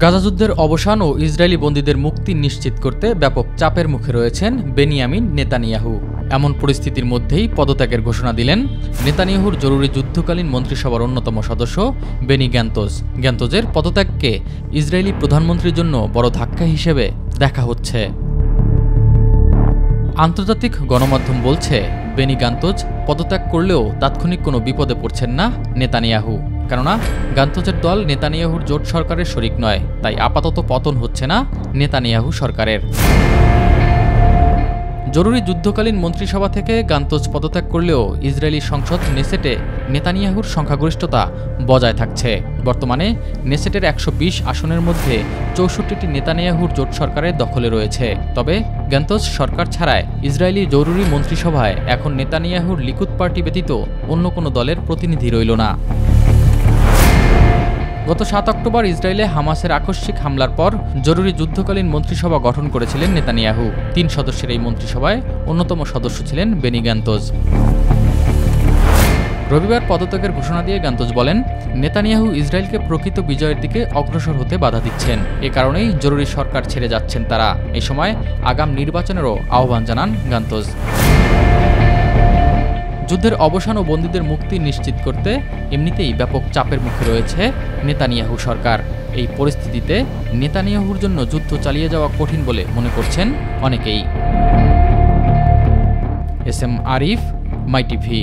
গাজা যুদ্ধের অবসান ও ইসরায়েলি বন্দীদের মুক্তি নিশ্চিত করতে ব্যাপক চাপের মুখে রয়েছেন বেনিয়ামিন নেতানিয়াহু। এমন পরিস্থিতির মধ্যেই পদত্যাগের ঘোষণা দিলেন নেতানিয়াহুর জরুরি যুদ্ধকালীন মন্ত্রিসভার অন্যতম সদস্য বেনি গ্যান্তজ। গ্যান্তজের পদত্যাগকে ইসরায়েলি প্রধানমন্ত্রীর জন্য বড় ধাক্কা হিসেবে দেখা হচ্ছে। আন্তর্জাতিক গণমাধ্যম বলছে, বেনি গ্যান্তজ পদত্যাগ করলেও তাৎক্ষণিক কোনো বিপদে পড়ছেন না নেতানিয়াহু। কেননা গ্যান্তজের দল নেতানিয়াহুর জোট সরকারের শরিক নয়, তাই আপাতত পতন হচ্ছে না নেতানিয়াহু সরকারের। জরুরি যুদ্ধকালীন মন্ত্রিসভা থেকে গ্যান্তজ পদত্যাগ করলেও ইসরায়েলি সংসদ নেসেটে নেতানিয়াহুর সংখ্যাগরিষ্ঠতা বজায় থাকছে। বর্তমানে নেসেটের ১২০ আসনের মধ্যে ৬৪টি নেতানিয়াহুর জোট সরকারের দখলে রয়েছে। তবে গ্যান্তজ সরকার ছাড়ায় ইসরায়েলি জরুরি মন্ত্রিসভায় এখন নেতানিয়াহুর লিকুদ পার্টি ব্যতীত অন্য কোনো দলের প্রতিনিধি রইল না। গত ৭ অক্টোবর ইসরায়েলে হামাসের আকস্মিক হামলার পর জরুরি যুদ্ধকালীন মন্ত্রিসভা গঠন করেছিলেন নেতানিয়াহু। ৩ সদস্যের এই মন্ত্রিসভায় অন্যতম সদস্য ছিলেন বেনি গ্যান্তজ। রবিবার পদত্যাগের ঘোষণা দিয়ে গ্যান্তজ বলেন, নেতানিয়াহু ইসরায়েলকে প্রকৃত বিজয়ের দিকে অগ্রসর হতে বাধা দিচ্ছেন। এ কারণেই জরুরি সরকার ছেড়ে যাচ্ছেন তারা। এই সময় আগাম নির্বাচনেরও আহ্বান জানান গ্যান্তজ। যুদ্ধের অবসান ও বন্দীদের মুক্তি নিশ্চিত করতে এমনিতেই ব্যাপক চাপের মুখে রয়েছে নেতানিয়াহু সরকার। এই পরিস্থিতিতে নেতানিয়াহুর জন্য যুদ্ধ চালিয়ে যাওয়া কঠিন বলে মনে করছেন অনেকেই। এস এম আরিফ, মাই টিভি।